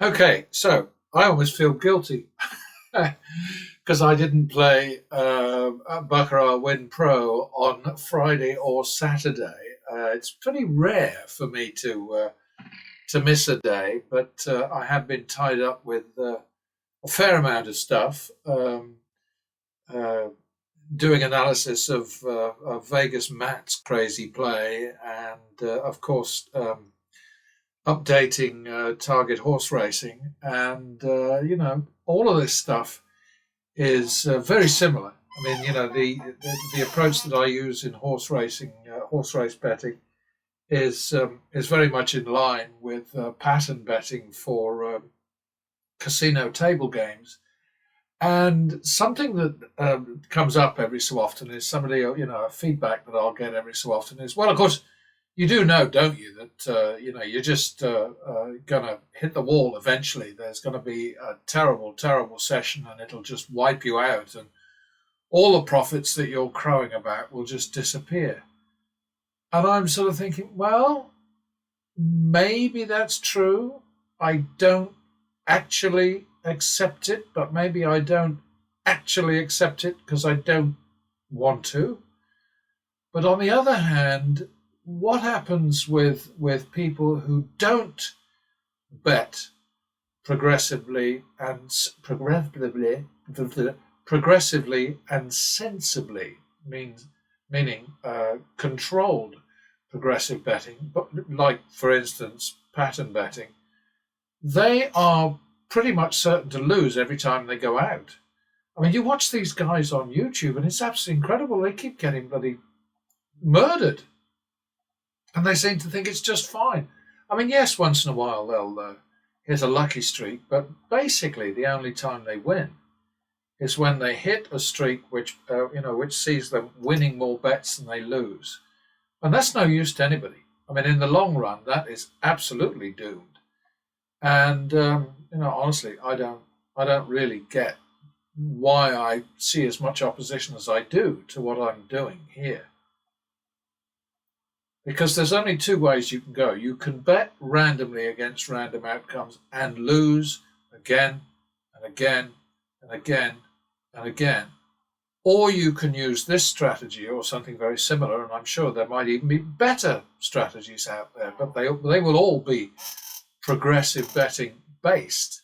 Okay, so I almost feel guilty because I didn't play Baccarat Win Pro on Friday or Saturday. It's pretty rare for me to miss a day, but I have been tied up with a fair amount of stuff. Uh, Doing analysis of Vegas Matt's crazy play, and of course updating target horse racing, and all of this stuff is very similar. I mean, the approach that I use in horse racing, horse race betting, is very much in line with pattern betting for casino table games. And something that comes up every so often is somebody, feedback that I'll get every so often is, well, of course, you do know, don't you, that you're just gonna hit the wall eventually. There's going to be a terrible, terrible session, and it'll just wipe you out, and all the profits that you're crowing about will just disappear. And I'm sort of thinking, well, maybe that's true. I don't actually accept it, but maybe I don't actually accept it because I don't want to. But on the other hand, what happens with people who don't bet progressively and sensibly, meaning controlled progressive betting, but like for instance pattern betting, they are pretty much certain to lose every time they go out. I mean, you watch these guys on YouTube and it's absolutely incredible. They keep getting bloody murdered. And they seem to think it's just fine. I mean, yes, once in a while they'll hit a lucky streak, but basically the only time they win is when they hit a streak which sees them winning more bets than they lose. And that's no use to anybody. I mean, in the long run, that is absolutely doomed. And honestly, I don't really get why I see as much opposition as I do to what I'm doing here. Because there's only two ways you can go. You can bet randomly against random outcomes and lose again and again and again and again. Or you can use this strategy or something very similar, and I'm sure there might even be better strategies out there, but they will all be progressive betting based.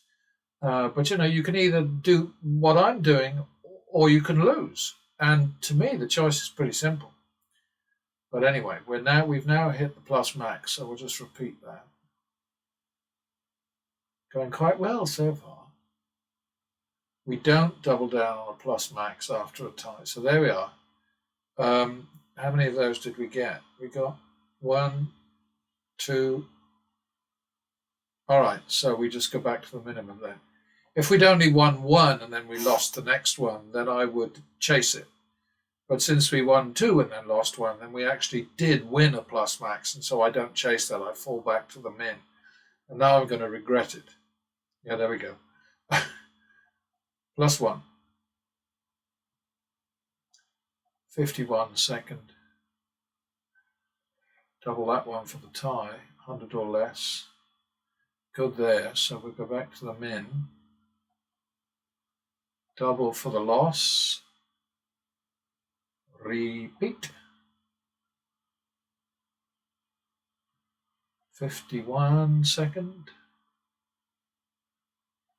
But you can either do what I'm doing or you can lose. And to me, the choice is pretty simple. But anyway, we've now hit the plus max, so we'll just repeat that. Going quite well so far. We don't double down on a plus max after a tie. So there we are. How many of those did we get? We got 1, 2. All right, so we just go back to the minimum then. If we'd only won one and then we lost the next one, then I would chase it. But since we won 2 and then lost 1, then we actually did win a plus max, and so I don't chase that. I fall back to the min. And now I'm going to regret it. Yeah, there we go. Plus 1. 51 second. Double that one for the tie, 100 or less. Good there, so we'll go back to the min. Double for the loss. Repeat. 51 second.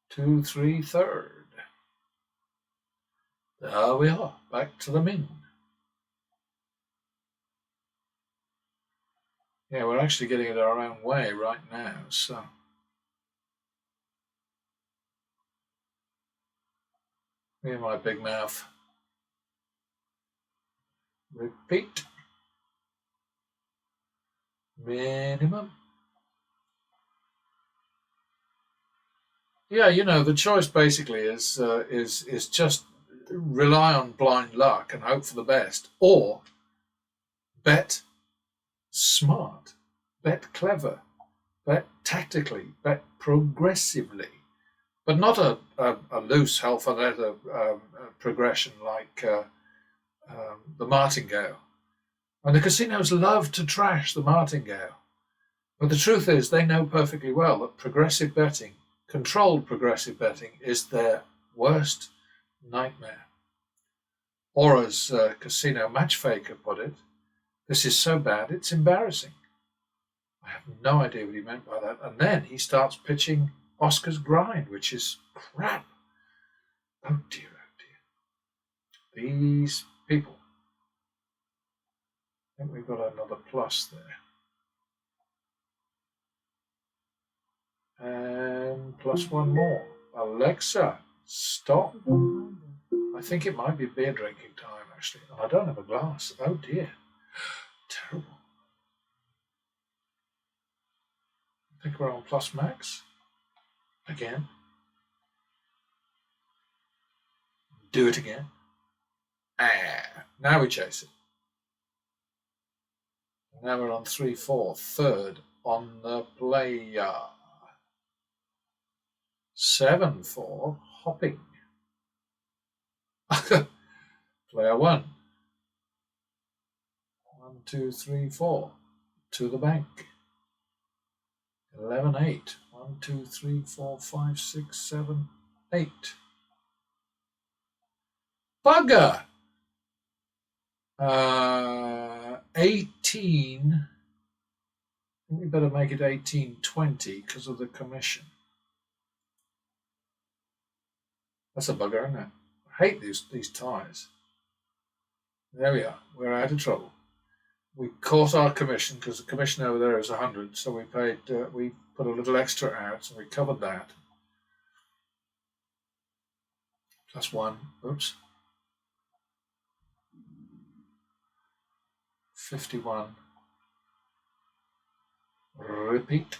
2, 3 third. There we are, back to the min. Yeah, we're actually getting it our own way right now, so. Me and my big mouth. Repeat. Minimum. Yeah, the choice basically is just rely on blind luck and hope for the best, or bet smart, bet clever, bet tactically, bet progressively, but not a loose Halfanetta progression like the martingale. And the casinos love to trash the martingale. But the truth is they know perfectly well that progressive betting controlled progressive betting is their worst nightmare. Or as Casino Matchfaker put it, this is so bad it's embarrassing. I have no idea what he meant by that. And then he starts pitching Oscar's Grind, which is crap. Oh dear, oh dear. These people. I think we've got another plus there. And plus one more. Alexa, stop. I think it might be beer drinking time, actually. And I don't have a glass. Oh dear. Terrible. I think we're on plus max. Again. Do it again. Now we chase it. Now we're on 3-4. Third on the player. 7-4. Hopping. Player 1. 1, 2, 3, 4. To the bank. 11-8. 1, 2, 3, 4, 5, 6, 7, 8. Bugger! 18. I think we better make it 18-20 because of the commission. That's a bugger, isn't it? I hate these ties. There we are. We're out of trouble. We caught our commission because the commission over there is 100, so we paid. We put a little extra out, and we covered that. Plus one. Oops. 51. Repeat.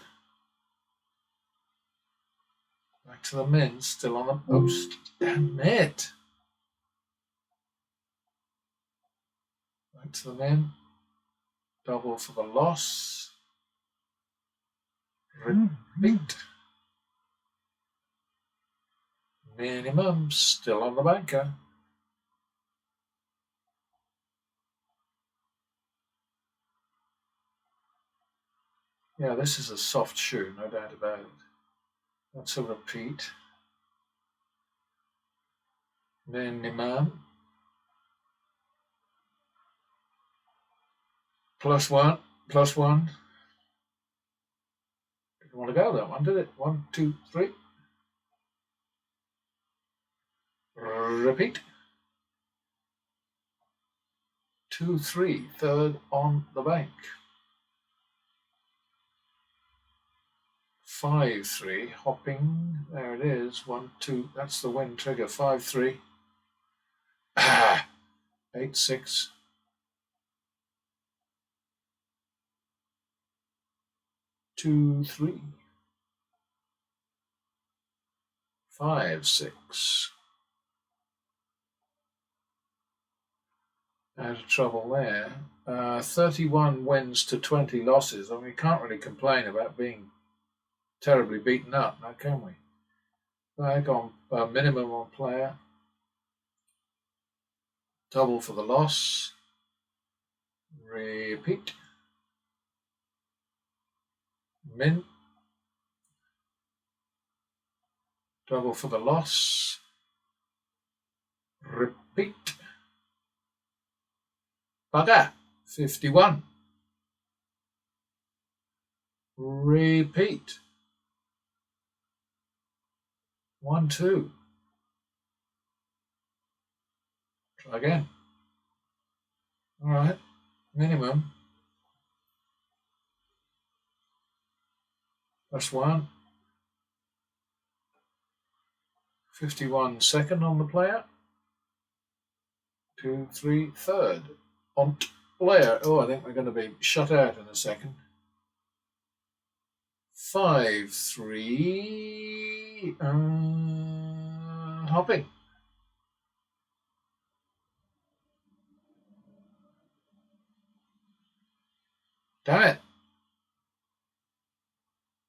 Back to the min. Still on the. Oops. Damn it. Back to the min. Double for the loss. Repeat. Minimum. Still on the banker. Yeah, this is a soft shoe, no doubt about it. That's a repeat. Minimum. Plus one. Plus one. Didn't want to go that one, did it? 1, 2, 3. Repeat. 2, 3. Third on the bank. 5, 3. Hopping. There it is. 1, 2. That's the win trigger. 5, 3. 8, 6. 2, 3. 5, 6. Out of trouble there. 31 wins to 20 losses. I mean, we can't really complain about being terribly beaten up, now can we? Back on minimum on player. Double for the loss. Repeat. Min. Double for the loss. Repeat. Bugger. 51. Repeat. 1, 2. Try again. All right. Minimum. Plus 1. 51 second on the player. 2, 3 third on player. Oh, I think we're going to be shut out in a second. 5, 3. Hopping. Damn it.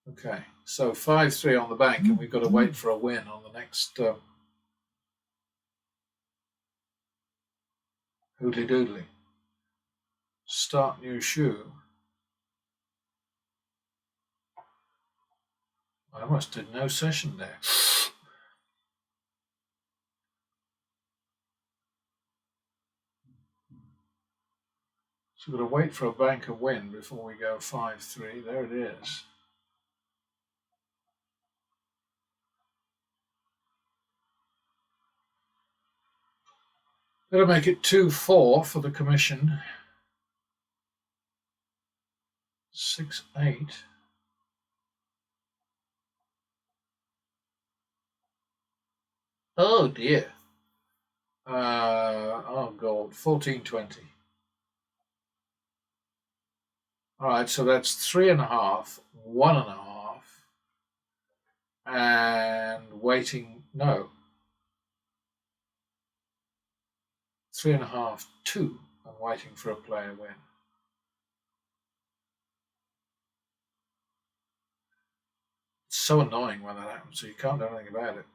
Okay, so 5, 3 on the bank, and we've got to wait for a win on the next hoodly doodly. Start new shoe. I almost did no session there. So we've got to wait for a banker win before we go 5-3. There it is. Got to make it 2-4 for the commission. 6-8. Oh dear. Oh gold. 14-20. All right, so that's 3.5, 1.5, and waiting. No, 3.5, 2, and waiting for a player win. It's so annoying when that happens, so you can't do anything about it.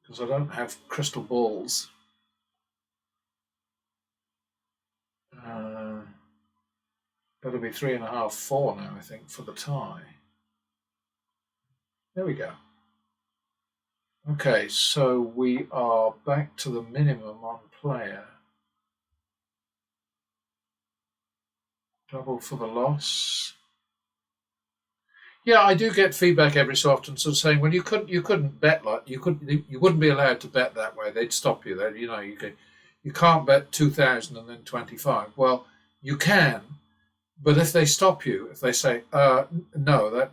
Because I don't have crystal balls. Better be 3.5, 4 now, I think, for the tie. There we go. Okay, so we are back to the minimum on player. Double for the loss. Yeah, I do get feedback every so often, sort of saying, "Well, you couldn't bet like you wouldn't be allowed to bet that way. They'd stop you. There, you can't bet 2,000 and then 25. Well, you can, but if they stop you, if they say, no, that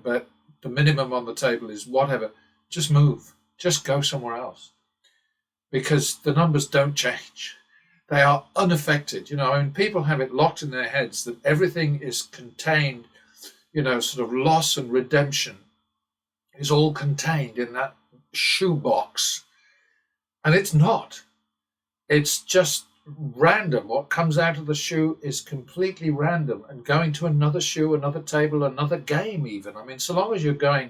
bet, the minimum on the table is whatever, just move, just go somewhere else, because the numbers don't change. They are unaffected. I mean, people have it locked in their heads that everything is contained. Sort of loss and redemption is all contained in that shoebox. And it's not. It's just random. What comes out of the shoe is completely random and going to another shoe, another table, another game even. I mean, so long as you're going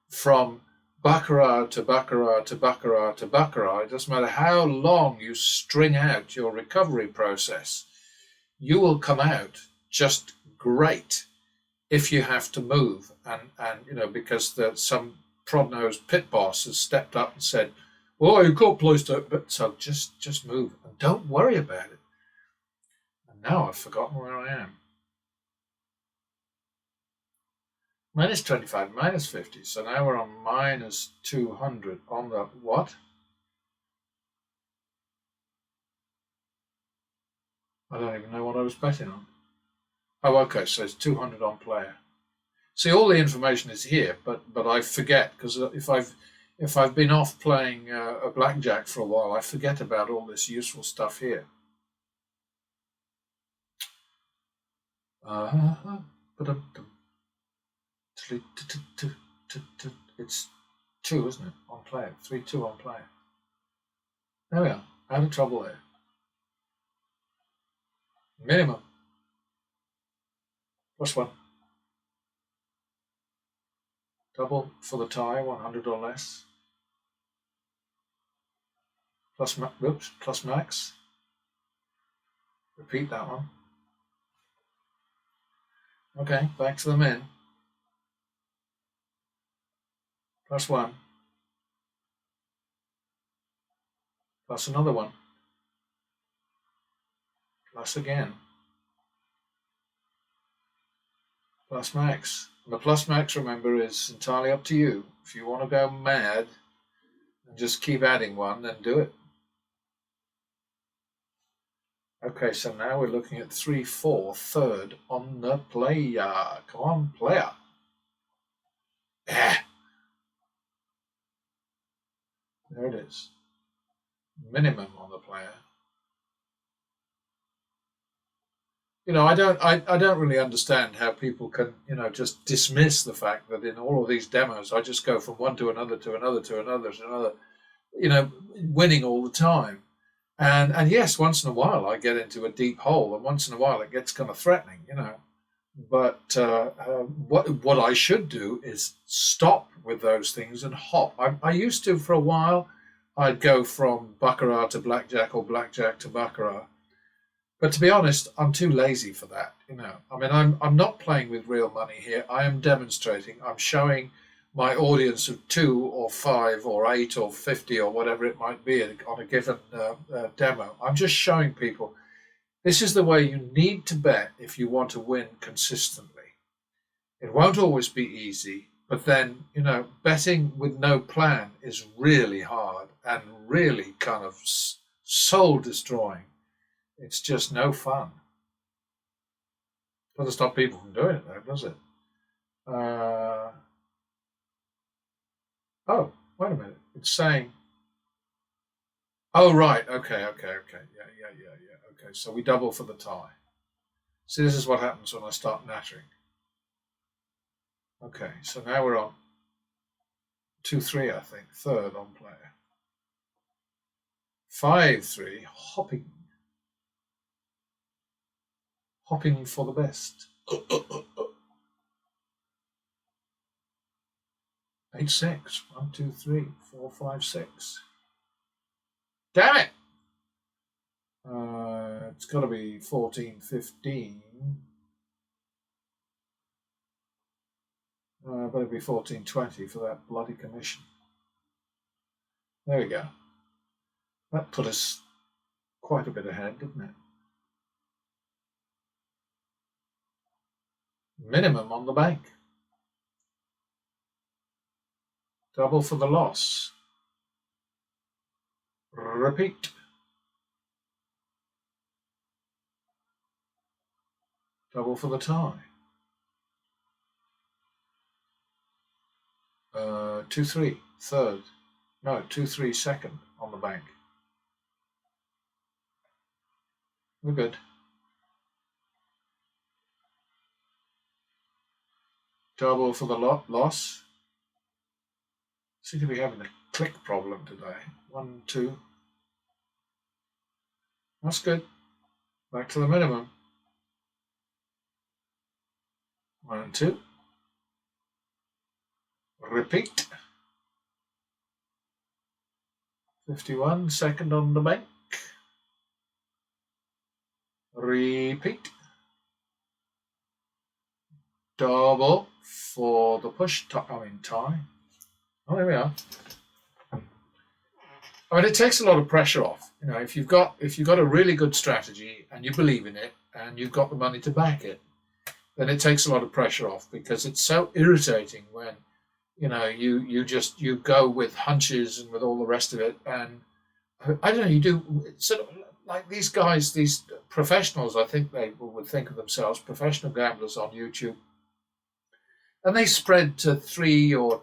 from baccarat to baccarat to baccarat to baccarat, it doesn't matter how long you string out your recovery process, you will come out just great. If you have to move, and because some prod-nosed pit boss has stepped up and said, "Well, you can't place that," but so just move and don't worry about it. And now I've forgotten where I am. Minus 25, minus 50. So now we're on minus 200 on the what? I don't even know what I was betting on. Oh, okay, so it's 200 on player. See, all the information is here, but I forget, because if I've been off playing a blackjack for a while, I forget about all this useful stuff here. It's 2, isn't it, on player? 3-2 on player. There we are. Out of trouble there. Minimum. +1. Double for the tie, 100 or less. Plus max. Repeat that one. Okay, back to the min. +1. Plus another one. Plus again. Plus max. And the plus max, remember, is entirely up to you. If you want to go mad and just keep adding one, then do it. Okay, so now we're looking at 3-4, third on the player. Come on, player. Yeah. There it is. Minimum on the player. I don't really understand how people can, just dismiss the fact that in all of these demos, I just go from one to another, to another, to another, to another, winning all the time. And yes, once in a while I get into a deep hole, and once in a while it gets kind of threatening, But what I should do is stop with those things and hop. I used to, for a while, I'd go from baccarat to blackjack or blackjack to baccarat. But to be honest, I'm too lazy for that. I mean, I'm not playing with real money here. I am demonstrating. I'm showing my audience of 2 or 5 or 8 or 50 or whatever it might be on a given demo. I'm just showing people this is the way you need to bet if you want to win consistently. It won't always be easy, but then, betting with no plan is really hard and really kind of soul destroying. It's just no fun. Doesn't stop people from doing it, though, does it? Oh, wait a minute. It's saying, oh, right. Okay. Yeah. Okay, so we double for the tie. See, this is what happens when I start nattering. Okay, so now we're on 2-3, I think. Third on player. 5-3, hopping. Hopping for the best. 8-6. 1, 2, 3, 4, 5, 6. Damn it! It's got to be 14, 15. Better be 14, 20 for that bloody commission. There we go. That put us quite a bit ahead, didn't it? Minimum on the bank. Double for the loss. Repeat. Double for the tie. 2-3, third. No, 2-3, second on the bank. We're good. Double for the loss. Seem to be having a click problem today. 1, 2. That's good. Back to the minimum. 1 and 2. Repeat. 51, second on the bank. Repeat. Double for the push, tie. Oh, there we are. I mean, it takes a lot of pressure off. If you've got a really good strategy and you believe in it and you've got the money to back it, then it takes a lot of pressure off, because it's so irritating when you go with hunches and with all the rest of it, and I don't know, you do sort of like these guys, these professionals. I think they would think of themselves professional gamblers on YouTube, and they spread to 3 or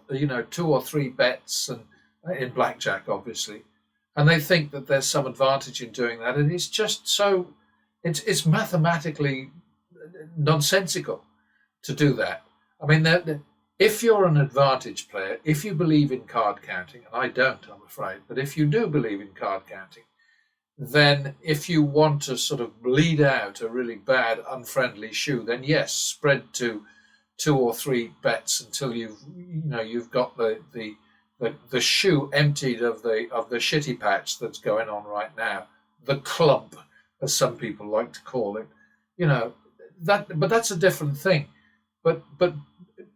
2 or 3 bets, and in blackjack, obviously, and they think that there's some advantage in doing that, and it's just so it's mathematically nonsensical to do that. I mean, if you're an advantage player, if you believe in card counting, and I don't, I'm afraid, but if you do believe in card counting, then if you want to sort of bleed out a really bad, unfriendly shoe, then yes, spread to 2 or 3 bets until you've got the shoe emptied of the shitty patch that's going on right now, the clump, as some people like to call it. But that's a different thing. But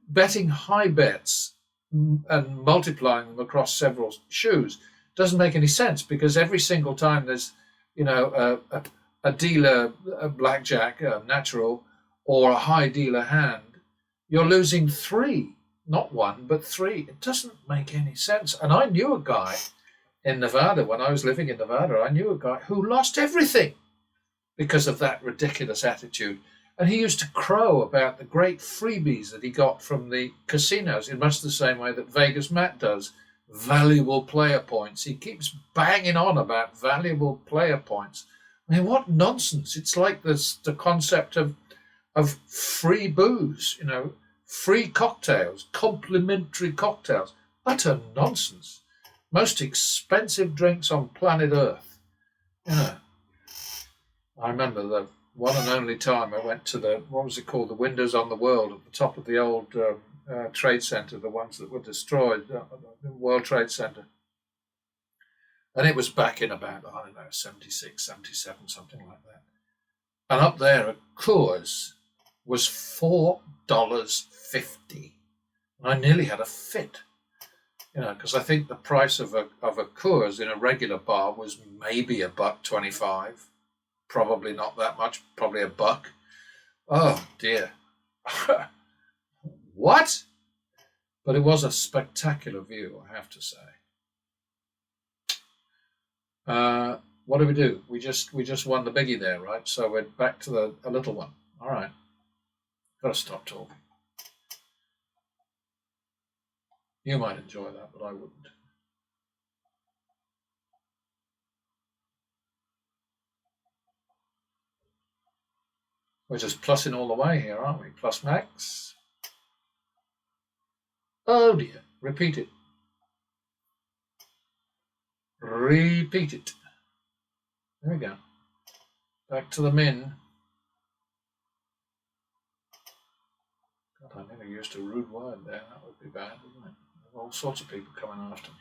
betting high bets and multiplying them across several shoes doesn't make any sense, because every single time there's a dealer, a blackjack, a natural, or a high dealer hand, you're losing 3, not 1 but 3. It doesn't make any sense. And I knew a guy in Nevada, when I was living in Nevada, I knew a guy who lost everything because of that ridiculous attitude. And he used to crow about the great freebies that he got from the casinos in much the same way that Vegas Matt does. Valuable player points. He keeps banging on about valuable player points. I mean, what nonsense. It's like the concept of free booze, free cocktails, complimentary cocktails. Utter nonsense. Most expensive drinks on planet Earth. I remember the one and only time I went to what was it called? The Windows on the World at the top of the old Trade Center, the ones that were destroyed, the World Trade Center. And it was back in about, I don't know, 76, 77, something like that. And up there at Coors was $4.50. And I nearly had a fit, because I think the price of a Coors in a regular bar was maybe $1.25. Probably not that much, probably $1. Oh dear. What? But it was a spectacular view, I have to say. What do we do? We just won the biggie there, right? So we're back to a little one. All right. Got to stop talking. You might enjoy that, but I wouldn't. We're just plussing all the way here, aren't we? Plus max. Oh dear. Repeat it. Repeat it. There we go. Back to the min. God, I never used a rude word there. That would be bad, wouldn't it? There's all sorts of people coming after me.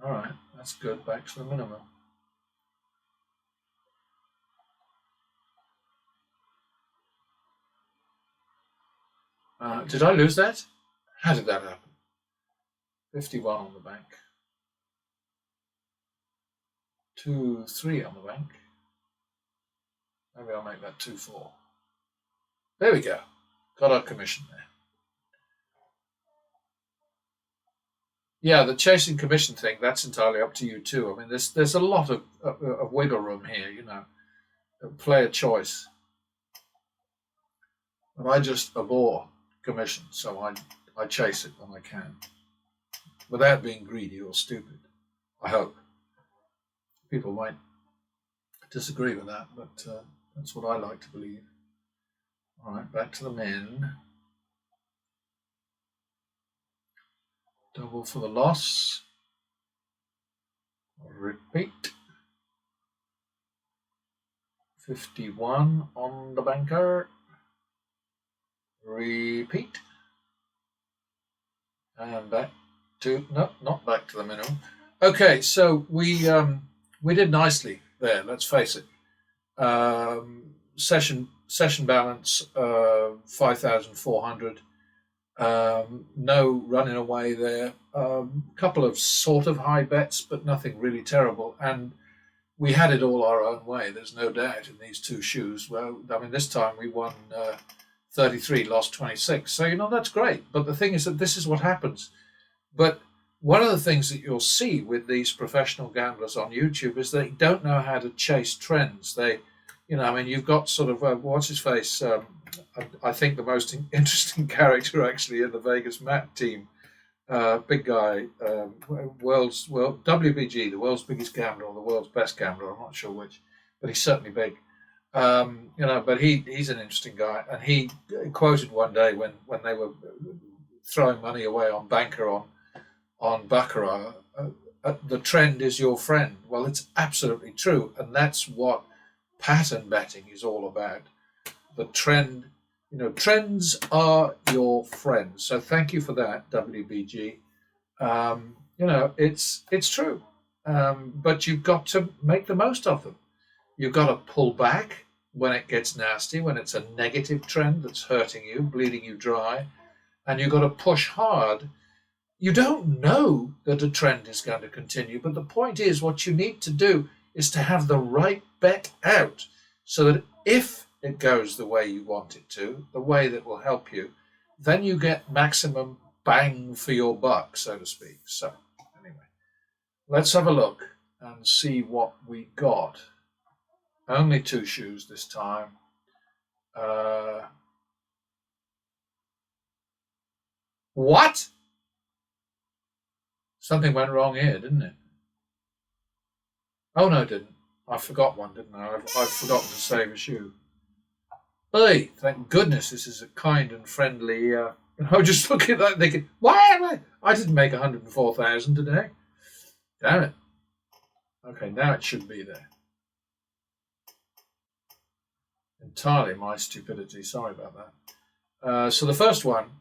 All right, that's good. Back to the minimum. Did I lose that? How did that happen? 51 on the bank. 2-3 on the bank. Maybe I'll make that 2-4. There we go. Got our commission there. Yeah, the chasing commission thing, that's entirely up to you too. I mean, there's a lot of wiggle room here, player choice. And I just abhor commission, so I chase it when I can, without being greedy or stupid. I hope. People might disagree with that, but that's what I like to believe. All right, back to the min. Double for the loss. Repeat. 51 on the banker. Repeat. And back to, no, not back to the minimum. Okay, so we did nicely there, let's face it. Session balance 5,400. No running away there. Couple of sort of high bets, but nothing really terrible. And we had it all our own way. There's no doubt in these two shoes. Well, I mean, this time we won 33, lost 26. So, that's great. But the thing is that this is what happens. But one of the things that you'll see with these professional gamblers on YouTube is they don't know how to chase trends. They, you've got sort of, what's his face? I think the most interesting character actually in the Vegas Matt team, big guy, WBG, the world's biggest gambler or the world's best gambler. I'm not sure which, but he's certainly big. But he's an interesting guy, and he quoted one day when they were throwing money away on banker on baccarat, the trend is your friend. Well, it's absolutely true, and that's what pattern betting is all about. The trend, trends are your friends. So thank you for that, WBG. It's true, but you've got to make the most of them. You've got to pull back when it gets nasty, when it's a negative trend that's hurting you, bleeding you dry, and you've got to push hard. You don't know that a trend is going to continue, but the point is what you need to do is to have the right bet out so that if it goes the way you want it to, the way that will help you, then you get maximum bang for your buck, so to speak. So anyway, let's have a look and see what we got. Only two shoes this time. What? Something went wrong here, didn't it? Oh, no, it didn't. I forgot one, didn't I? I've forgotten to save a shoe. Hey, thank goodness this is a kind and friendly... I was just looking at that thinking, why am I didn't make 104,000 today. Damn it. Okay, now it should be there. Entirely my stupidity. Sorry about that. So the first one...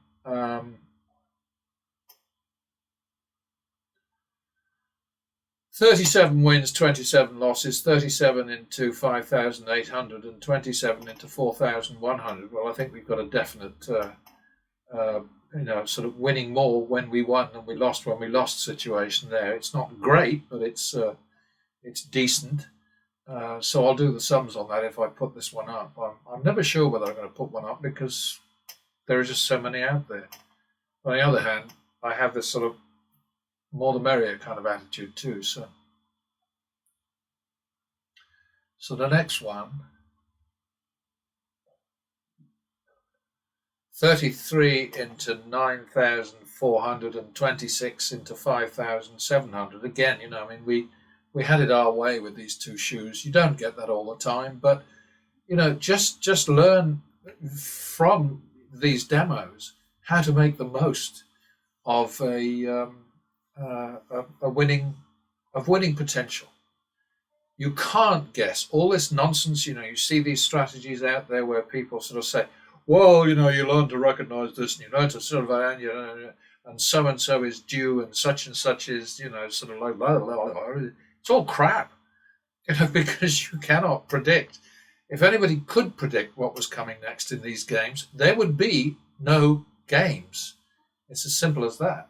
37 wins, 27 losses, 37 into 5,800 and 27 into 4,100. Well, I think we've got a definite, sort of winning more when we won than we lost when we lost situation there. It's not great, but it's decent. So I'll do the sums on that if I put this one up. I'm never sure whether I'm going to put one up because there are just so many out there. On the other hand, I have this sort of more the merrier kind of attitude too. So the next one, 33 into 9,426 into 5,700. Again, we had it our way with these two shoes. You don't get that all the time, but just learn from these demos how to make the most of a winning potential. You can't guess all this nonsense. You see these strategies out there where people sort of say, well, you learn to recognize this and you learn to sort of, and so is due and such is, sort of like, blah, blah, blah. It's all crap, because you cannot predict. If anybody could predict what was coming next in these games, there would be no games. It's as simple as that.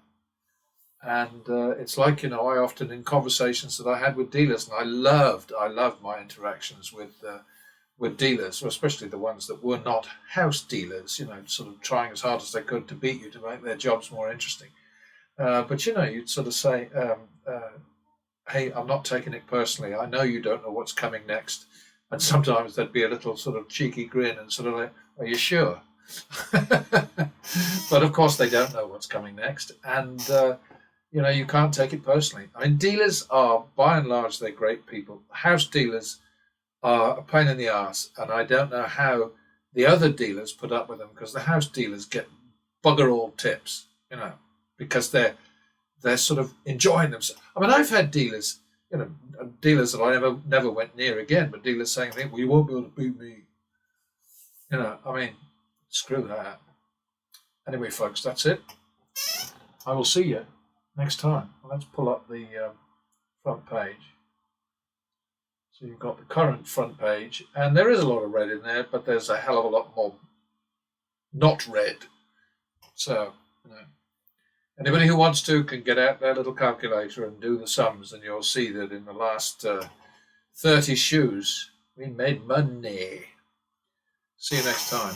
And it's like, I often in conversations that I had with dealers, and I loved my interactions with dealers, especially the ones that were not house dealers, sort of trying as hard as they could to beat you to make their jobs more interesting. But, you'd sort of say, hey, I'm not taking it personally. I know you don't know what's coming next. And sometimes there'd be a little sort of cheeky grin and sort of like, are you sure? But of course they don't know what's coming next. And, you can't take it personally. I mean, dealers are, by and large, they're great people. House dealers are a pain in the arse, and I don't know how the other dealers put up with them, because the house dealers get bugger all tips, because they're sort of enjoying themselves. I mean, I've had dealers, dealers that I never went near again, but dealers saying, well, you won't be able to beat me. Screw that. Anyway, folks, that's it. I will see you next time. Well, let's pull up the front page. So you've got the current front page, and there is a lot of red in there, but there's a hell of a lot more not red. So, anybody who wants to can get out their little calculator and do the sums, and you'll see that in the last 30 shoes, we made money. See you next time.